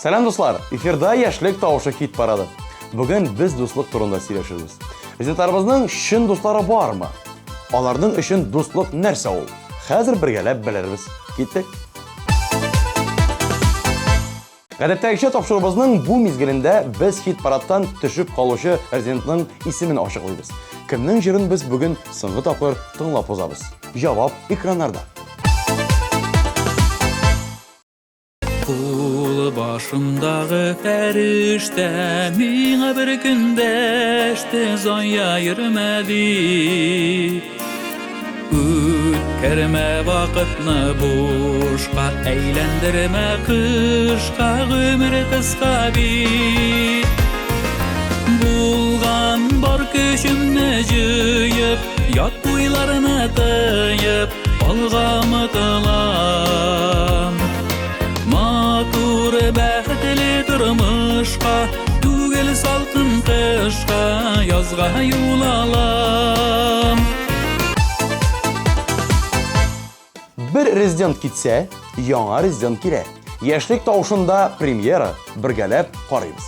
Selam dostlar, efirda Yaşlık Tavışı hit paradı. Bugün biz dostluk turunda söyleşiriz. Prezidentlerimizin şın dostları var mı? Onların için dostluk nerse ol? Hazır birgelep biliriz. Gittik. Гадәттәгечә тапшырыбызның bu mizgilində biz hit paraddan төшүп калучы президентның исемен ачыклыйбыз. Кемнең җырын biz бүген соңгы тапкыр тыңлап узабыз? Җавап экраннарда. Кулы башымдағы фәрештә миңа бір күн дәште зая йөрмәди. Үткәрмә вакытны бушка, әйләндермә кышка, гомер кыска бит. Булган бар көчемне җыеп, ят уйларны тыеп, алга мытылам. Матур бәхетле тормышка, түгел салкын кышка, язга юл алам. Bir rezident kitsə, яңа резидент килә. Яшьлек тавышында премьера бергәләп карыйбыз.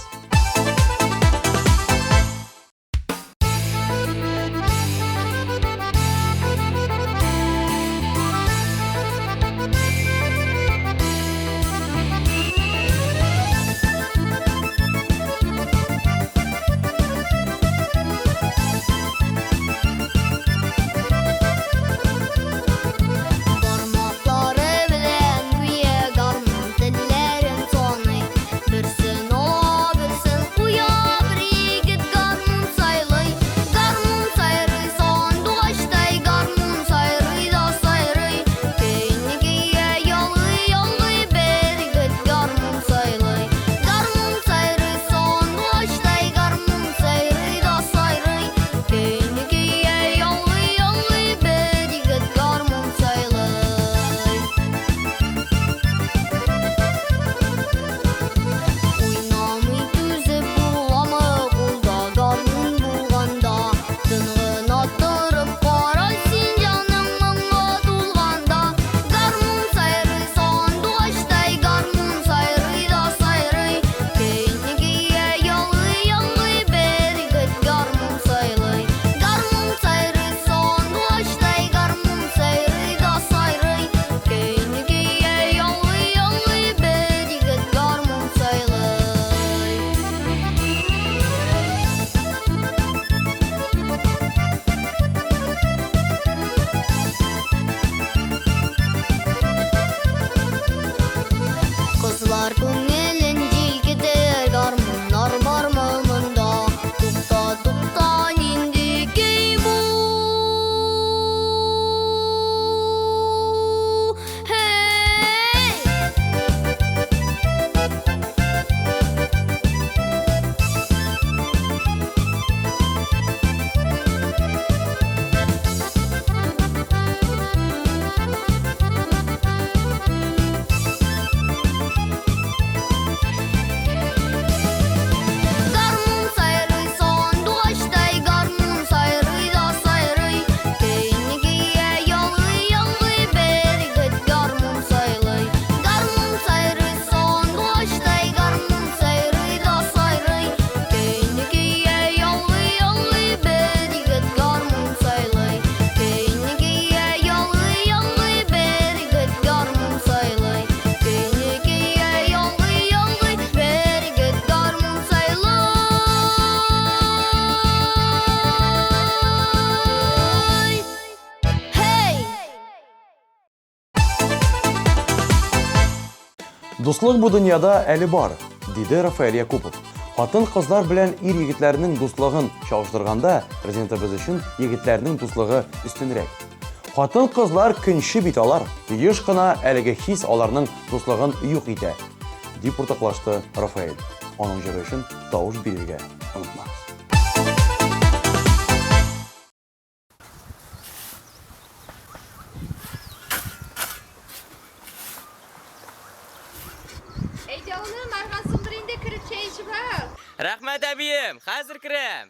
Dostluq bu dünyada əli var, dedi Rafael Yakupov. Xатын qızlar bilən ir yigitlərinin dostluğun çağışdırğanda, prezidentimiz üçün yigitlərinin dostluğu üstünrək. Xатын qızlar künşi bitalar, yiş qına ələgə his alarının dostluğun yox idi, deyib ortaqlaşdı Rafael. Onun cəbə üçün davuş bilirgə unutmaz. Canım, arkasın birinde kırıp çay içip al. Rahmet abiyim, hazır kirem.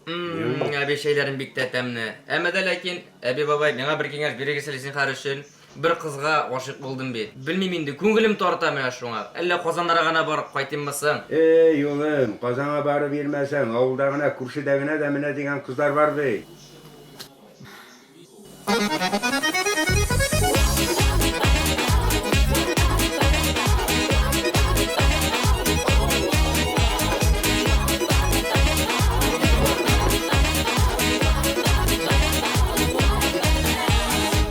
Әбі şeylerin бик тәтәмне. Әмә дә ләкин әбі бабай миңа бер киңәш бирегез син харышын. Bir kızga aşık buldum bir. Bilmem indi, көңілім тарта мен шуңа. Әллә Казаннара гына барып кайтыммысың? Ey oğlum, Kazan'a barı vermesen, avıldağına, kurşudağına da mine diyen kızlar var bey.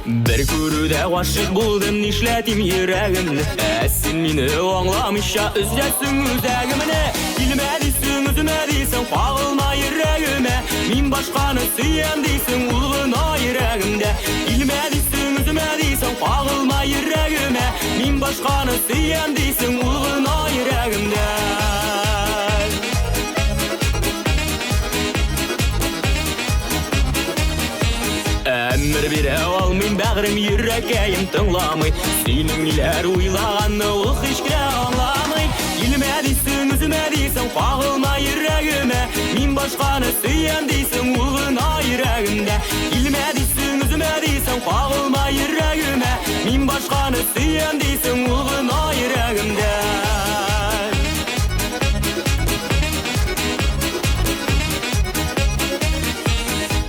Bir күрүдә гашык булдым, нишләтим йөрәгемне. Син мине аңламыйча үзләсең үзәгемне. Килмә дисең, үземә дисең, кагылма йөрәгемә. Мин башканы сөям дисең, ул гына йөрәгемдә. Килмә дисең, үземә дисең, кагылма йөрәгемә. Мин башканы сөям дисең, ул гына йөрәгемдә. Әмір бере алмыйм, бәгърем йөрәкәем тыңламый. Синең ниләр уйлаганны ул һичкә аңламый. Килмә дисең, үземә дисең, кагылма йөрәгемә. Мин башканы сөям дисең, ул гына йөрәгемдә. Килмә дисең, үземә дисең, кагылма йөрәгемә. Мин башканы сөям дисең, ул гына йөрәгемдә.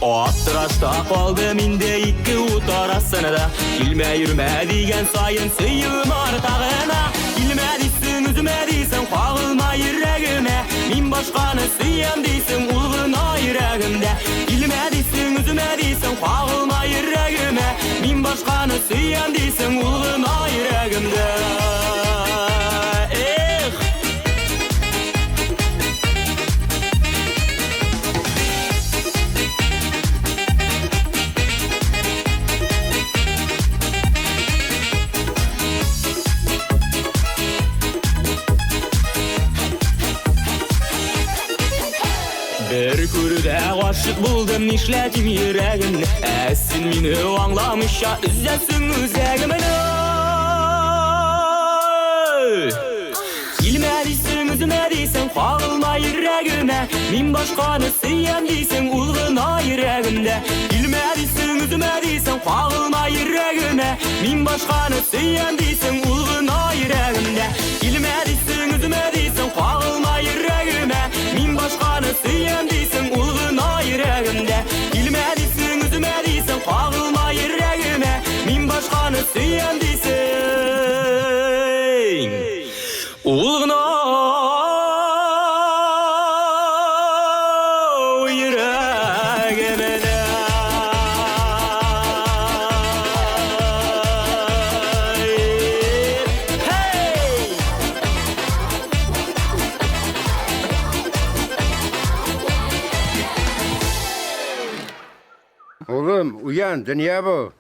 Аптырашта калдым инде ике ут арасында. Килмә йөрмә дигән сайын сөюм артагына. Килмә дисең, үземә дисең, кагылма йөрәгемә. Мин башканы сөям дисең, ул гына йөрәгемдә. Килмә дисең, үземә дисең, кагылма йөрәгемә. Мин башканы сөям дисең, ул гына йөрәгемдә. Bir күрүдә гашык булдым, нишләтим йөрәгемне. Син мине аңламыйча үзләсең үзәгемне. Килмә дисең, үземә дисең, кагылма йөрәгемә. Мин башканы сөям дисең, ул гына йөрәгемдә. Килмә дисең, үземә дисең, кагылма йөрәгемә. Мин башканы сөям дисең, ул гына йөрәгемдә. Килмә дисең, үземә дисең, кагылма йөрәгемә. Мин башканы сөям дисең, ул гына йөрәгемдә. Килмә дисең, үземә дисең, кагылма йөрәгемә. Мин башканы сөям дисең, ул гына Oğlum uyan, dünya bu.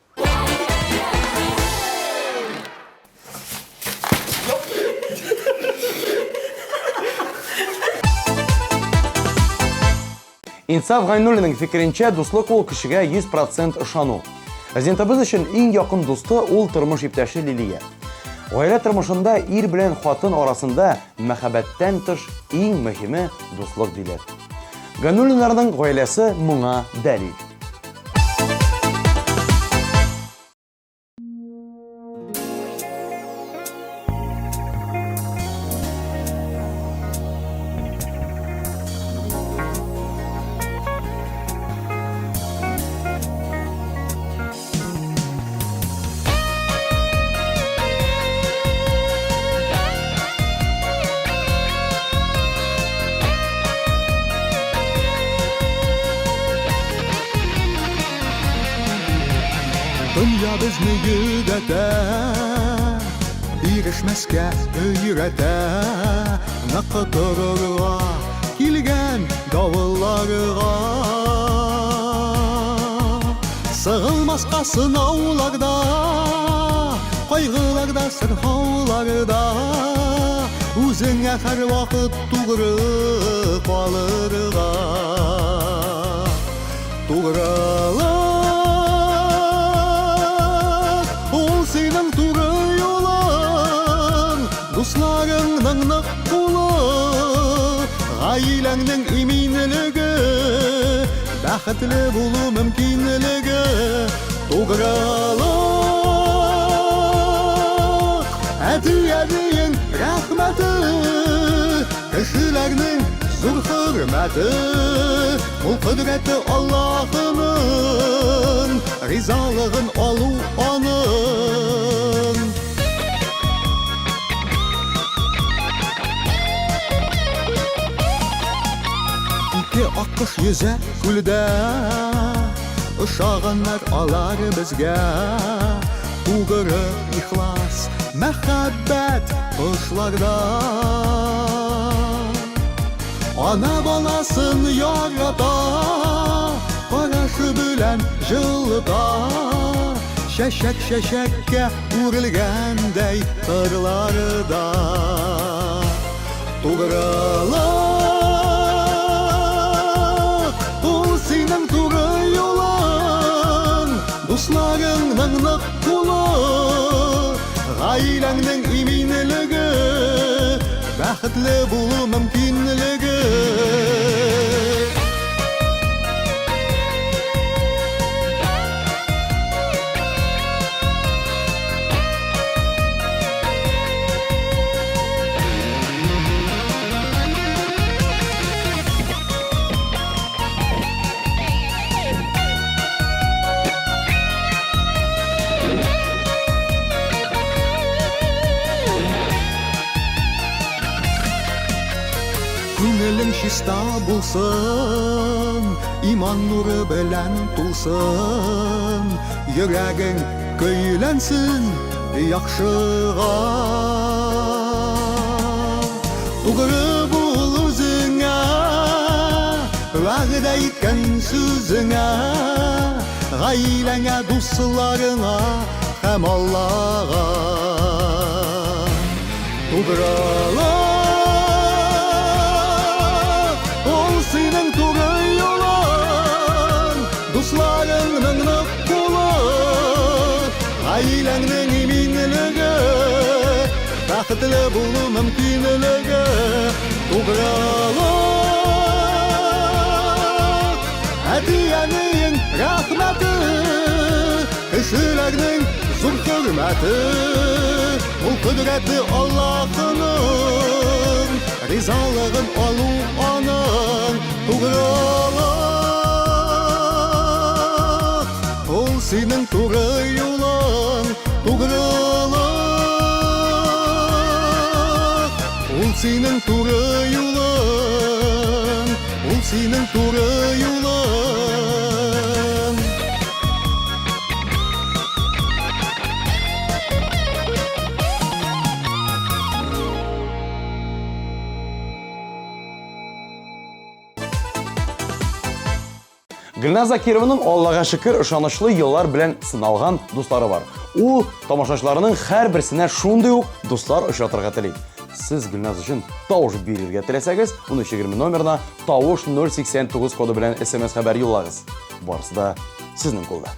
Инсаф Гайнуллинның фикеренчә, дуслык ул кешегә 100% ышану. Президентыбыз өчен иң якын дусты ул тормыш иптәше Лилия. Гаилә тормышында ир белән хатын арасында мәхәббәттән тыш иң мөһиме дуслык диләр. Гайнуллиннарның гаиләсе моңа дәлил. Dünya bizni yüdətə, birləşməskə öyrətə, naqıtırığa, kilgən davullarığa. Sığılmazqa sınavlarda, qaygılarda, sırhavlarda, üzünə hər vaxt tuğrıq alırğa. Tuğrılıq senin turı yolun, dostlarının nıq kulu, ailənin eminligi, бәхетле булу мөмкинлеге тугрылык әтиянең рәхмәте кешеләрнең зур хөрмәте ул кодрәте Аллаһының ризалыгын алу аның ике аккош йөзә күлдә ошаганнар алар безгә тугры ихлас мәхәббәт кошларда ана баласын ярата карашы белән җылыта чәчәк чәчәккә үрелгәндәй кырларда тугрылык ул синең тугры юлың дусларыңның нык кулы гаиләңнең иминлеге бәхетле булу мөмкинлеге Күңелең чиста булсын, иман нуры белән тулсын, йөрәгең көйләнсен яхшыга. Тугры бул үзеңә, вәгъдә иткән сүзеңә, гаиләңә, дусларыңа һәм Аллага. Тугрылык синең тугры юлың, дусларыңның нык кулы, гаиләңнең иминлеге, бәхетле булу мөмкинлеге. Тугрылык әтиянең рәхмәте, кешеләрнең зур хөрмәте, ул кодрәте Аллаһының ризалыгын алу аның. Тугрылык ул синең тугры юлың, тугрылык ул синең тугры юлың, ул синең тугры юлың. Гөлназ Закированың Аллага шөкер ышанычлы еллар белән сыналган дуслары бар. Ул тамашачыларның һәрберсенә шундый ук дуслар очратырга тели. Сез Гөлназ өчен тавыш бирергә теләсәгез, 1320 номерына тавыш 089 коды белән SMS хәбәр юллагыз. Барысы да сезнең кулда.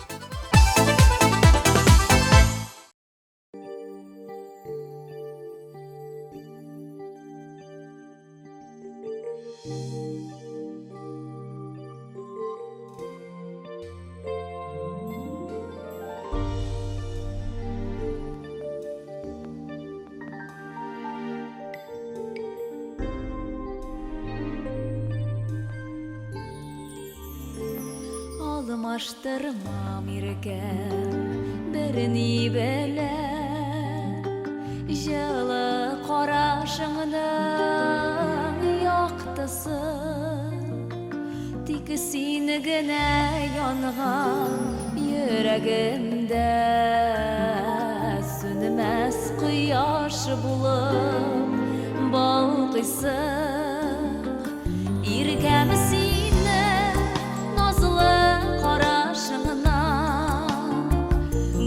Алмаштырмам иркәм берни белән, җылы карашыңның яктысы, тик син генә янган йөрәгемдә, сүнмәс кояш булып балкыйсың. Иркәм сине назлы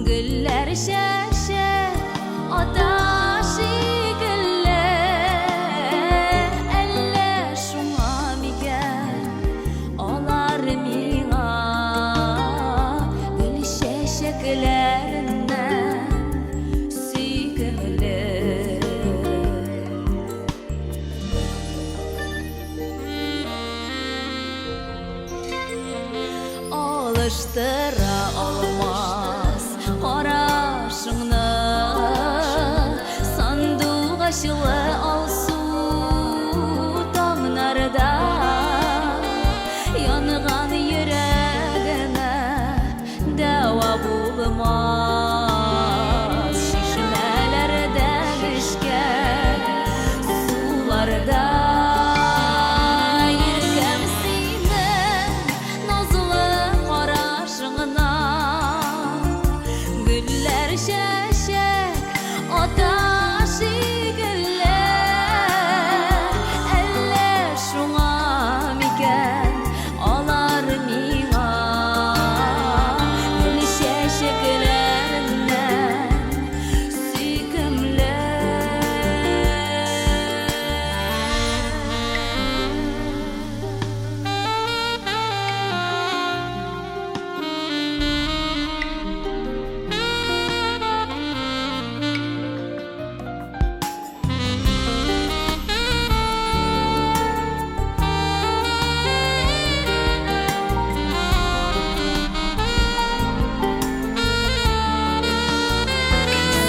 güller şeşe ataş şekille, elle şuna miken olar miğa, gül şeşeklerinden sikimli. Yığıştıra olmaz qarашыңны Sanduq aşılı alsu Tağnarda Yanıgan yüreğime Deva bulmaz Şişmelerde düşken Sularda Yirgem senin Nazlı qarашыңна Güller şeşek Ataş güller Elle şuna miken Alar miğa Gül şeşeklerinden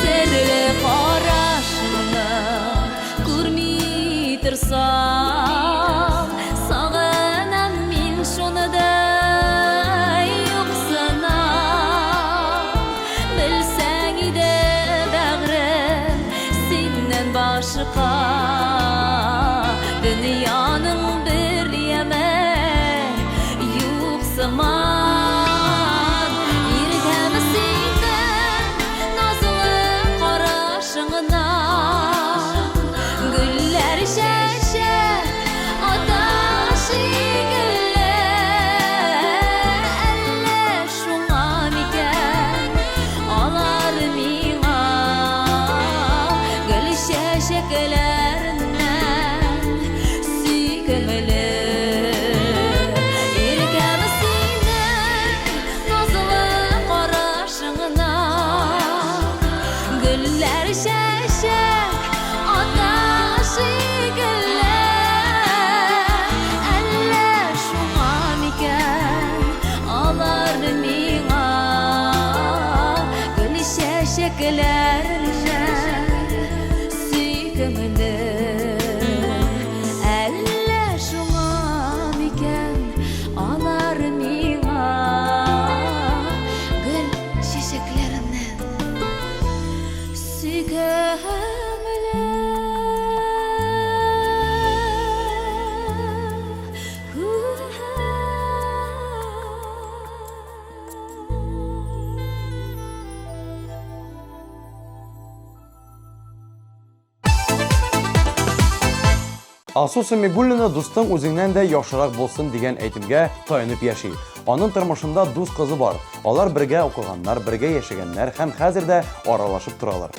Serli qarашыңны Күрмей тұрсам Сағынам мен шуны да Юқсынам Білсәң иде бәғрім Сеннен башқа Дүнияның бір еме Юқсыман Иргәм сеннен Назлы қарашыңна Güller şeşek Ataş güller Elle şuna miken Alar miğa Gül şeşeklerinden Süykümlü İrgem senin Nazlı qarашыңна Güller şeşek Ataş güller Elle şuna miken Alar miğa Gül şeşeklerinden Süykümlü Elle şuna miken Alar miğa Gül şeşeklerinden Асу Самигуллина дустың үзеңнән дә яхшырак булсын дигән әйтемгә таянып яши. Аның тормышында дус кызы бар. Алар бергә укыганнар, бергә яшәгәннәр һәм хәзер дә аралашып торалар.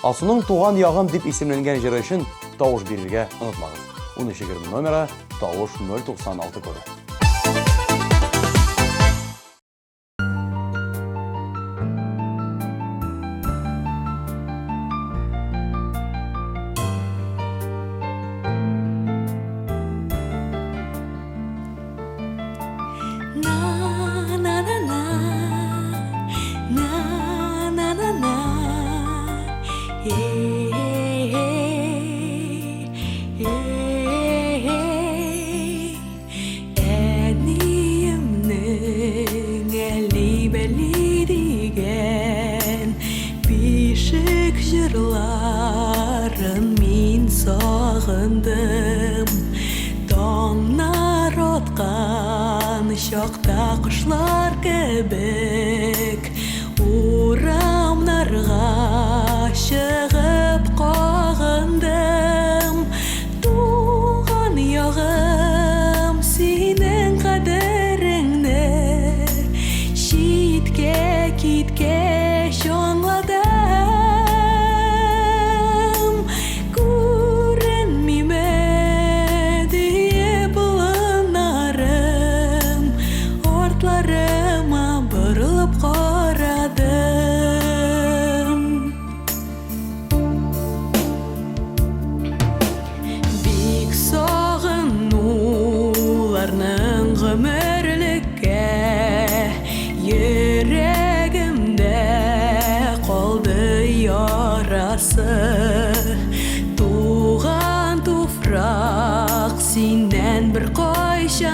Асуның туган ягым дип исемләнгән җыры өчен тавыш бирергә онытмагыз. 1320 номеры тавыш 096 коды. Jırların min sağındım Donlar otqan şoqta quşlar kebek Uramlarga шығып қағынdım Туған яғым сенің қадіріңді Шитке китке шоңладым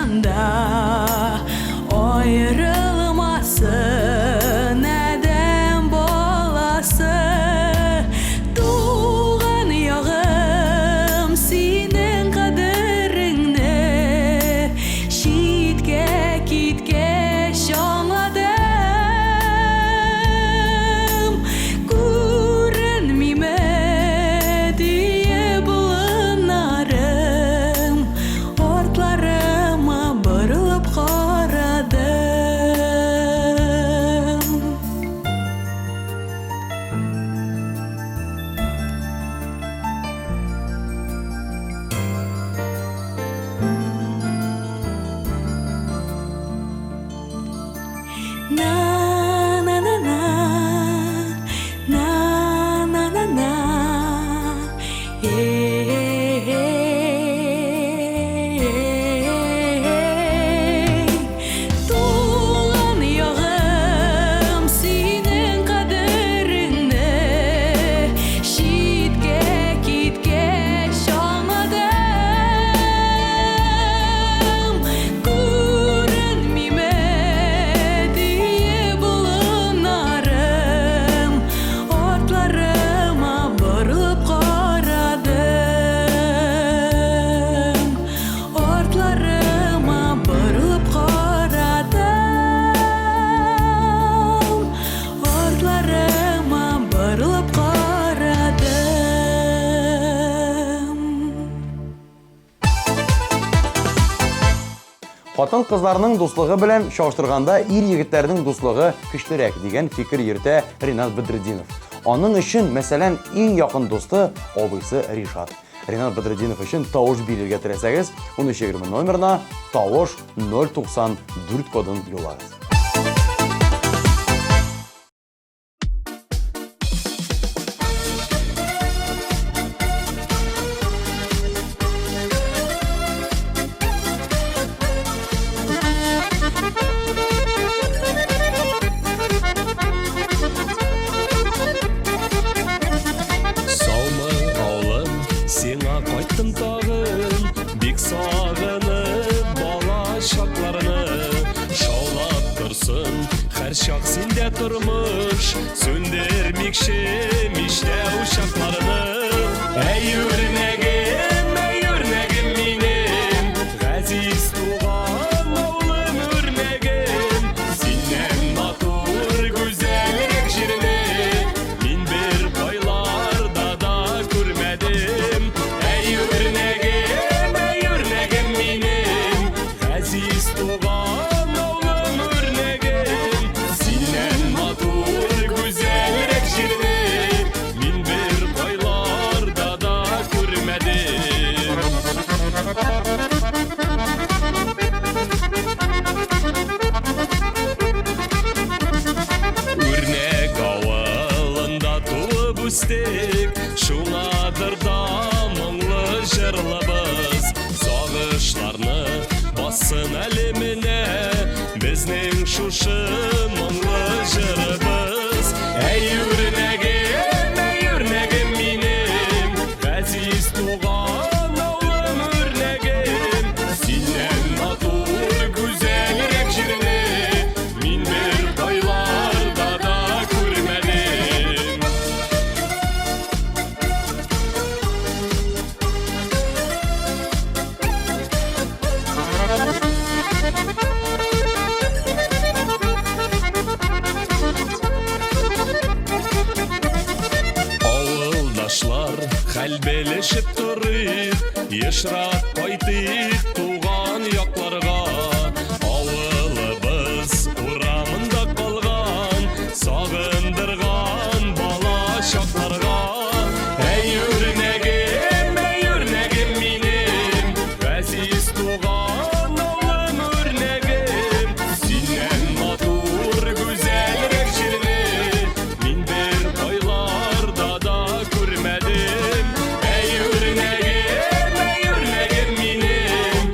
yaşanda ayrılmasın adam balası Tuğan yağım senin kaderini şitke kitke şanladım Görünmeme diye bulunarım Ortlarıma bırılıp karadım Na na na na na na na na Tuğan yağım senin kaderini şitke kitke şanladım Görünmeme diye bulunarım Ortlarıma bırılıp karadım Ortlarıma bırılıp karadım Ortlarıma bırılıp karadım Хатын кызларның дуслыгы белән чагыштырганда ир егетләрнең дуслыгы көчлерәк дигән фикер йөртә Ринат Бәдретдинов. Аның өчен, мәсәлән, иң якын дусты абыйсы Ришат. Ринат Бәдретдинов өчен тавыш бирергә теләсәгез, 1320 номерына тавыш 094 кодын юллагыз. Салма аулым, сиңа кайттым тагын, бик сагынып бала чакларны. Шаулап турсын, һәр чак синдә тормыш, сүндермикче мишләү чакларны. Әй үрнәгем минем, газиз туган аулым үрнәгем, синнән матур гүзәлрәк җирне мин бер байларда да күрмәдем. Әй үрнәгем минем, газиз туган аулым үрнәгем, синнән матур гүзәлрәк җирне мин бер байларда да күрмәдем. Үрнәк авылында туып үстек, шуңадыр да моңлы җырлыбыз. Сагышларны бассын әле менә безнең шушы моңлы җырыбыз. Әй үрнәгем минем, газиз туган аулым үрнәгем, синнән матур гүзәлрәк җирне мин бер байларда да күрмәдем. Авылдашлар хәл белешеп торыйк, ешрак кайтыйк туган якларга. Авылыбыз урамында калган, сагындырган бала чакларга. Әй үрнәгем минем, газиз туган аулым үрнәгем, синнән матур гүзәлрәк җирне мин бер байларда да күрмәдем. Әй үрнәгем минем,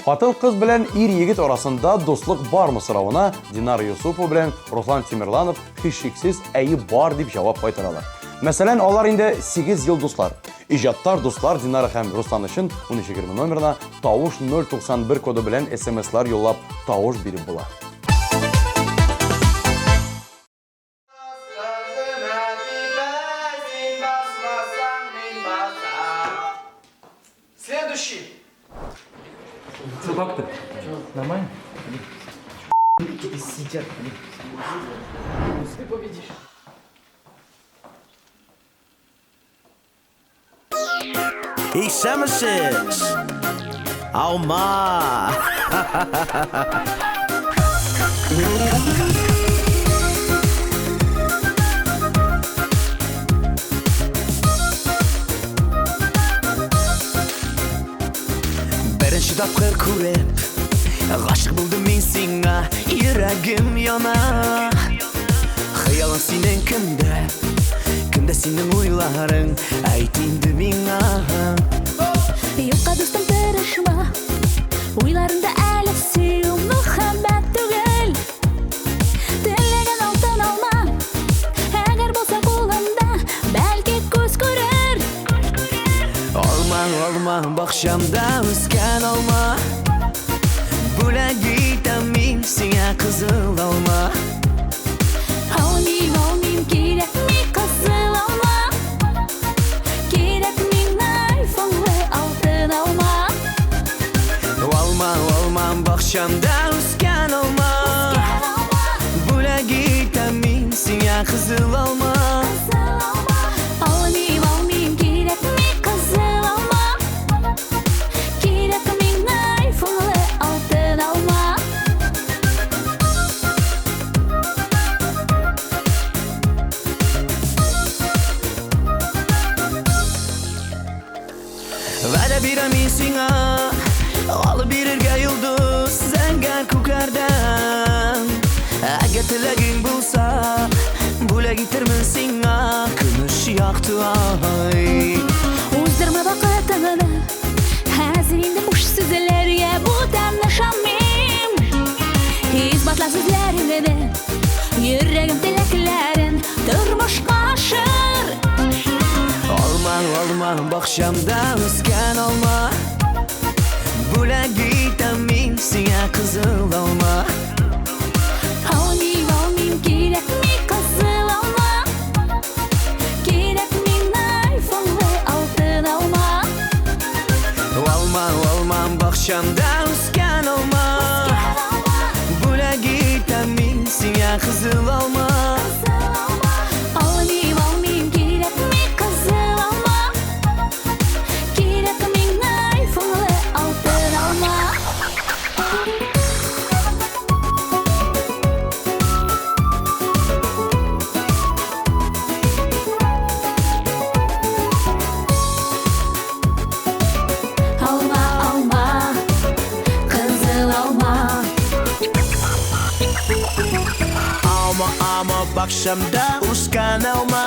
Хатын кыз белән ир егет арасында дуслык бармы соравына Динар Юсупов белән Руслан Тимерланов һичшиксез әйе бар дип җавап кайтаралар. Мәсәлән, алар инде 8 ел дуслар. Иҗаттар дуслар Динара һәм Руслан өчен 1320 номерына тавыш 091 коды белән SMS-лар юллап тавыш биреп була. Следующий. Что, как ты? Нормально? Сидят. Ты победишь. İşemişiz. Alma. Birinci tapqır kurep Ғашық buldum men singə Yüragim yana Xiyalın senin kimdə Kimdə senin oyların Ayt indi mingə Юкка дустым тырышма Уйларында әлі сөю мөхәббәт түгел Теләгән алтын алма Әгәр булса кулымда Бәлки күз күрер Алма, алма, бақшамда өскән алма Бүләк итәм мин сиңа қызыл алма Алмыйм, алмыйм, кирәкми кызыл алма Кирәкми айфонлы алтын алма Алма, алма, бақшамда өскән алма Бүләк итәм мин сиңа қызыл алма Алмыйм, алмыйм, кирәкми кызыл алма Кирәкми айфонлы алтын алма Vədə birəm singə Alıb birirgə yıldız Zəngər kukərdən Əgər tiləgin bulsa Бүләк итермен сиңа Көмеш яқты ay Уздырма вакытыңны Хәзер инде буш сүзләргә бүтән ышанмыйм Исбатла сүзләреңне Йөрәгем теләкләрен Тормышка ашыр Алма, алма, бақшамда өскән алма Бүләк итәм мин сиңа қызыл алма Алмыйм, алмыйм, кирәкми кызыл алма Кирәкми айфонлы алтын алма Алма, алма, бақшамда өскән алма Бүләк итәм мин сиңа қызыл алма Алмыйм, алмыйм, кирәкми кызыл алма Кирәкми айфонлы алтын алма Алма, алма, кызыл алма Alma, alma, бақшамда өскән алма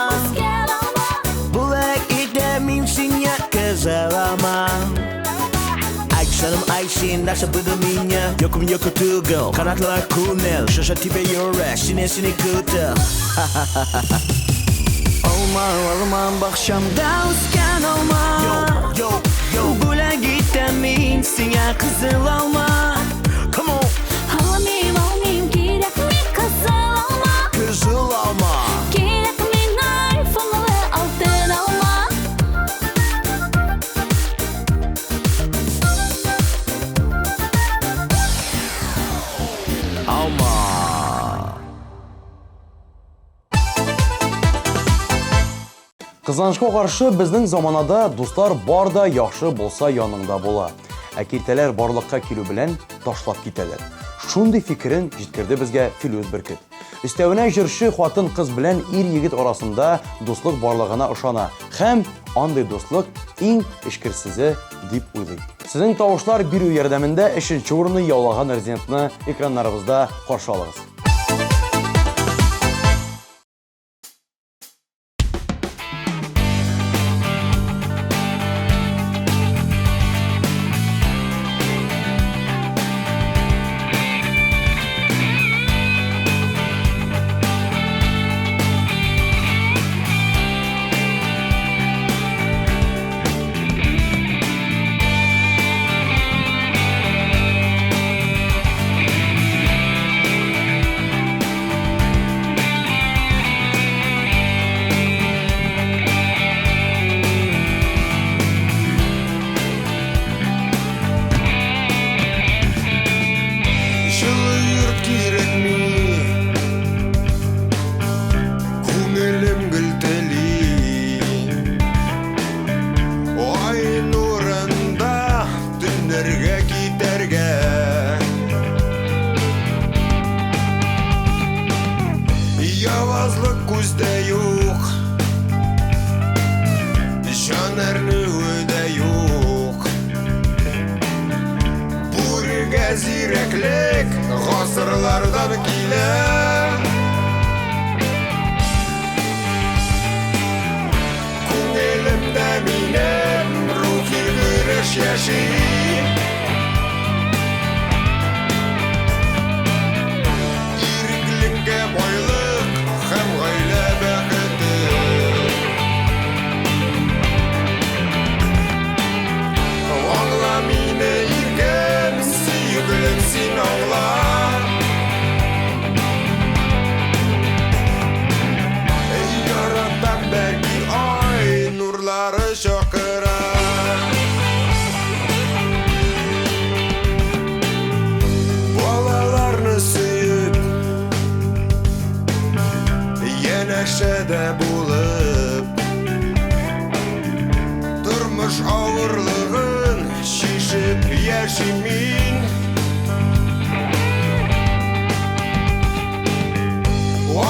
Бүләк итәм мин сиңа қызыл алма Ай, canım ay sen nasıl buldun beni Yokum yoku tugul Kanatlar kunel Şaşa tipe yürek Sine sine kutu Olma olma Bakşamda uskan olma Yo yo yo Бүләк итәм мин сиңа қызыл алма Come on Алмыйм, алмыйм, кирәкми кызыл алма Қызыл алма Кирәкми айфонлы алтын алма Alma Кызганычка каршы безнең заманада дуслар бар да яхшы булса яныңда була. Ә киртәләр барлыкка килү белән ташлап китәләр. Шундый фикерен җиткерде безгә Филүз Бөркет. Өстәвенә җырчы хатын-кыз белән ир-егет арасында дуслык барлыгына ышана һәм андый дуслык иң эчкерсезе дип уйлый. Сезнең тавышлар бирү ярдәмендә 3нче урынны яулаган резидентны экраннарыбызда каршы алыгыз. зирәклек гасырлардан килә. Күңелемдә минем рухи көрәш яши. Иреклеккә байлык һәм гаилә бәхете. Аңла мине иркем, сөйгелем син аңла. Яратам бәлки ай нурлары чакыра. Балаларны сөеп, янәшәдә булып, тормыш авырлыгын шишеп яшим мин.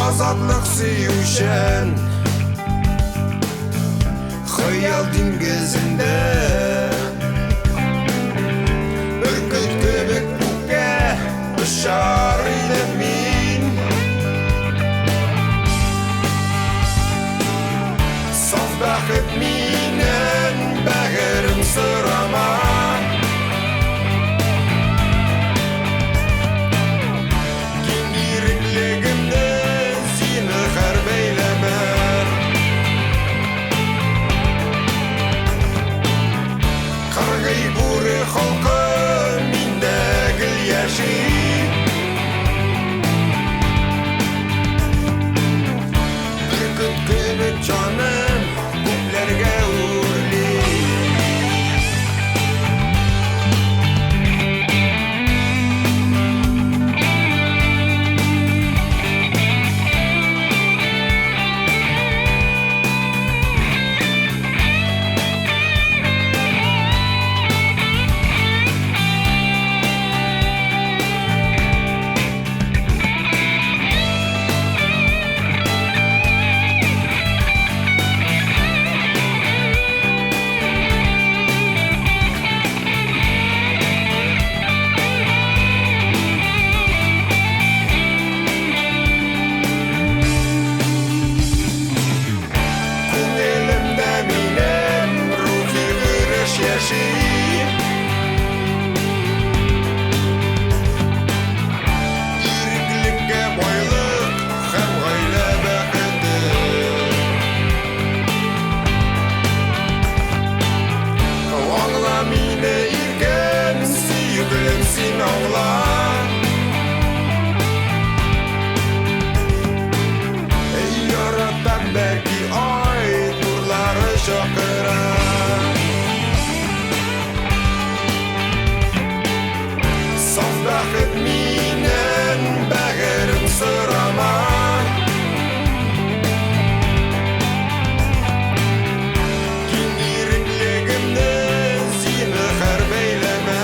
Азатлык сөючән хыял диңгезендә бөркет кебек күккә очар идем мин. Саф бәхет миннән бәгерем сорама. Киң иреклегемне зинһар бәйләмә. Кыргый бүре халкы миндә гел яши. Бөркет кебек җаным күпләргә үрли. Күңелемдә минем рухи көрәш яши. Иреклеккә байлык һәм гаилә бәхете. Аңла мине иркем, сөйгелем син аңла. Яратам бәлки ай нурлары чакыра. Саф бәхет миннән бәгерем сорама. Киң иреклегемне зинһар бәйләмә.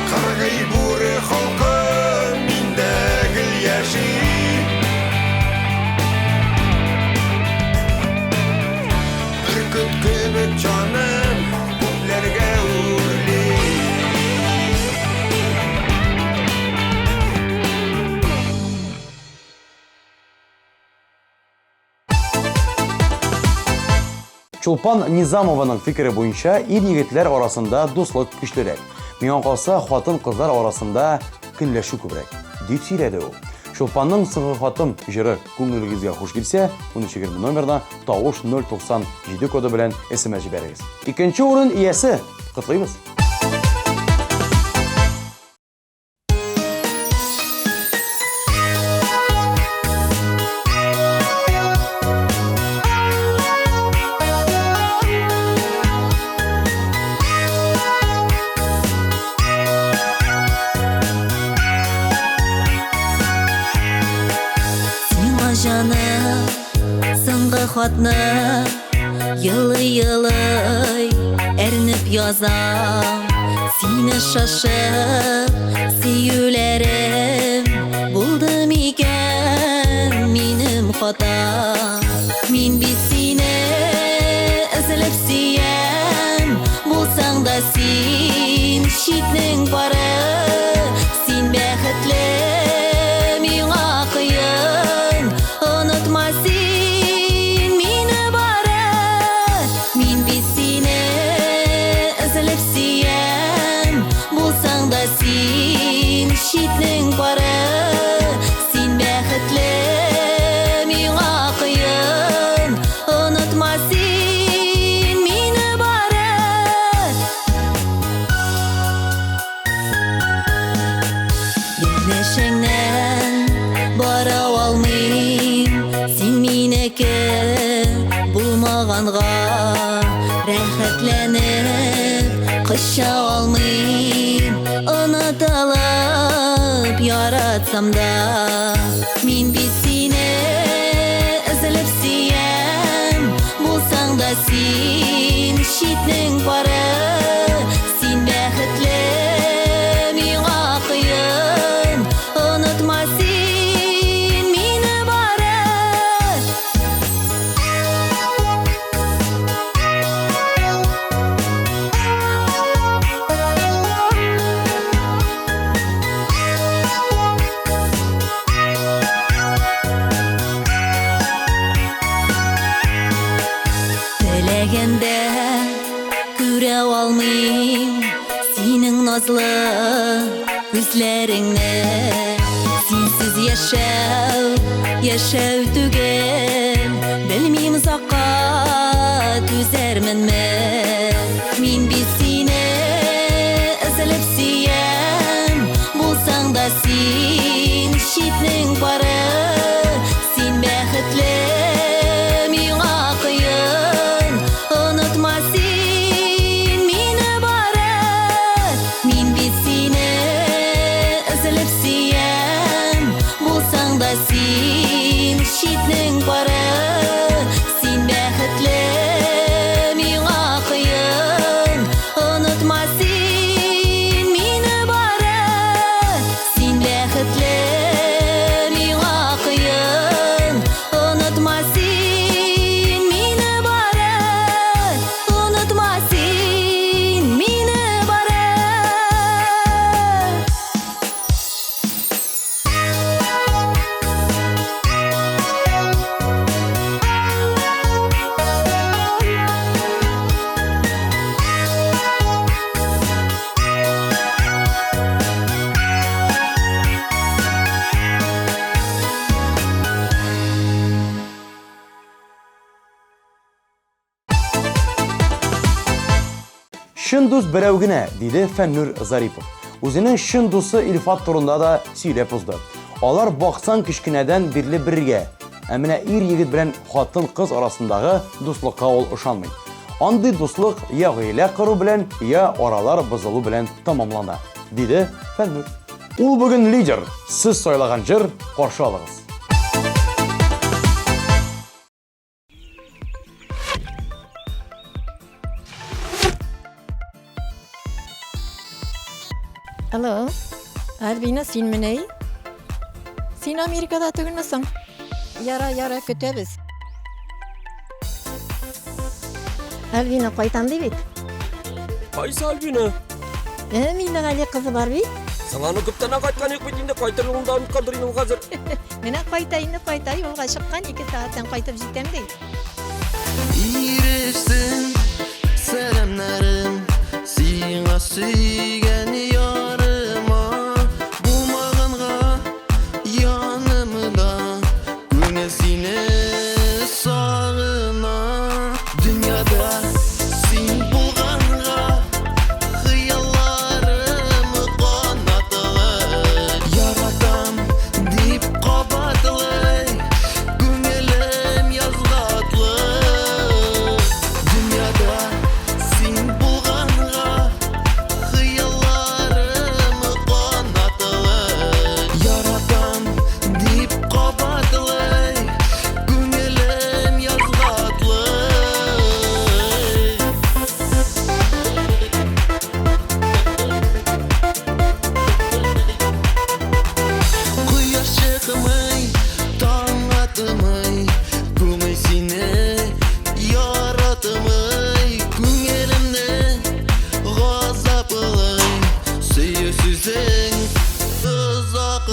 Кыргый бүре халкы миндә гел яши. Бөркет кебек җаным күпләргә үрли. Чулпан Низамованың фикере буенча ир-егетләр арасында дуслык көчлерәк. Миңа калса, хатын-кызлар арасында көнләшү күбрәк, дип сөйләде ул. Чулпанның «Сыңгы хатым» җыры күңелегезгә хуш килсә, 1320 номерда тавыш 097 коды белән SMS җибәрегез. Икенче урын иясе, котлыйбыз. Жаным, сыңгы хатны йылый-йылый әрнеп язам. Сине шашып, сөюләрем булды микән минем хата. Мин бит сине эзләп сөям, син шитнең бары, син бәхетле миңа кыен, онытма син мине бары, мин бит сине эзелеп сөям, булсаң да син шитнең бары, син бәхетле миңа кыен, онытма син мине бары. Янәшәңнән бара алмыйм, син минеке булмаганга, рәхәтләнеп кыша алмыйм, онытылып яратсам да, мин бит сине эзелеп сөям, булсаң да син шитнең бары, син бәхетле миңа кыен, онытма син мине бары. Теләгәндә күрә алмыйм синең назлы күзләреңне, синсез яшәү түгел, белмим озакка түзәрменме, мин бит сине эзелеп сөям, булсаң да син шитнең бары, син бәхетле миңа кыен, онытма син мине бары, мин бит сине эзелеп сөям, булсаң да син шитнең бары, син бәхетле миңа кыен, онытма син мине бары, син бәхетле миңа кыен, онытма син мине бары, онытма син мине бары. Шын дус берәү генә, диде Фәннүр Зарипов. Үзенең шын дусы Илфат турында да сөйләп узды. Алар баксаң кичкенәдән бирле бергә. Ә менә ир-егет белән хатын-кыз арасындагы дуслыкка ул ышанмый. Андый дуслык я гаилә кору белән, я аралар бозылу белән тамамлана, диде Фәннүр. Ул бүген лидер. Сез сайлаган җыр каршы алыгыз. Алло, Альбина, син меней? Син Америкада түгелмесең? Яра, көтәбез. Альбина кайтам ди бит. Кайсы Альбина? Мине Гали кызы бар бит. Саңаны күптән кайткан юк бит инде, кайтыр юлда уныткандыр инде хәзер. Менә кайтай, юлга чыккан 2 сәгатьтән кайтып җитәм ди. Ирештің сәлемнәрім сиңа сөйгән ярыма, булмағанға янымда күңел сине сағына. Дүнияда син булғанға хыялларым қанатылы, яратам дип қабатлы күңелем язгатлы. Дүнияда син булғанға хыялларым қанатылы, яратам дип қабатлы күңелем язгатлы. Құяш чыкмый, таң атмый, күңел сине яратмый, күңелемне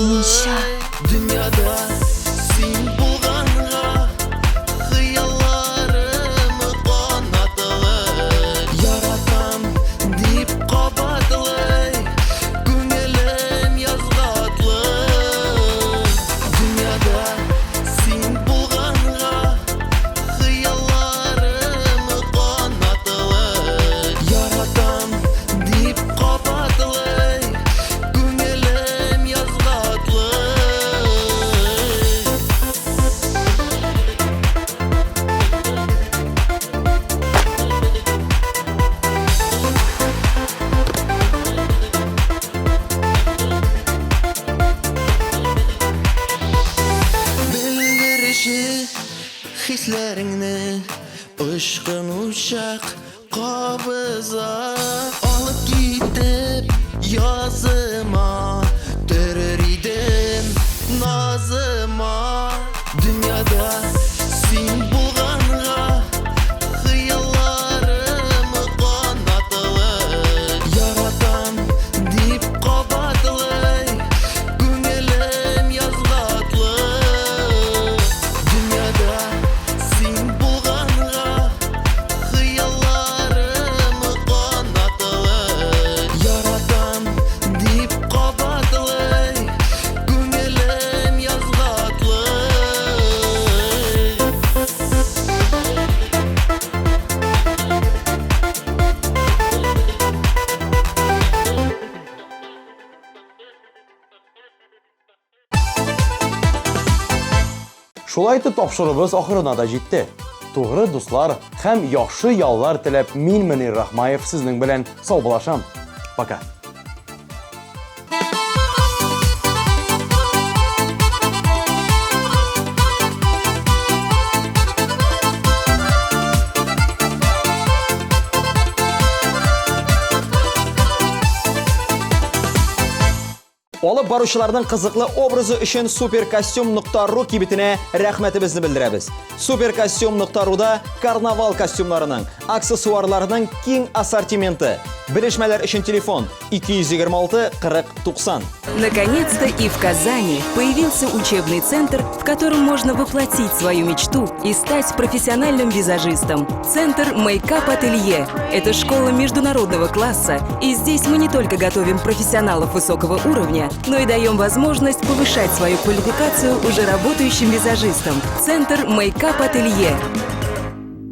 Ниша. Dünyada sen bulganга Hıyallarımı qanatılay Yaratam deyip qabatlay Күңелем yazgatlay Dünyada sen bulganga Hıyallarımı qanatılay Yaratam deyip qabatlay Күңелем yazgatlay Bildirişi hislerini Işkın uçak kabıza Alıp gidip yazıma Dörür idim nazıma Dünyada sen bulganga Hıyallarımı qanatılay Yaratam deyip qabatlay Күңелем yazgatlay Dünyada sen bulganga Hıyallarımı qanatılay Yaratam deyip qabatlay Күңелем yazgatlay Шулай итеп тапшырыбыз ахырына да җитте. Тугры дуслар һәм яхшы яллар теләп мин Мөнир Рахмаев сезнең белән саубулашам. Пока. Алып баручыларның кызыклы образы өчен supercostume.ru кибетенә рәхмәтебезне белдерәбез. Supercostume.ru'да карнавал костюмнарының, аксессуарларының киң ассортименты. Белешмәләр өчен телефон 226 40 90. Наконец-то и в Казани появился учебный центр, в котором можно воплотить свою мечту и стать профессиональным визажистом. Центр Makeup Ателье. Это школа международного класса, и здесь мы не только готовим профессионалов высокого уровня, но и даем возможность повышать свою квалификацию уже работающим визажистам. Центр Makeup Ателье.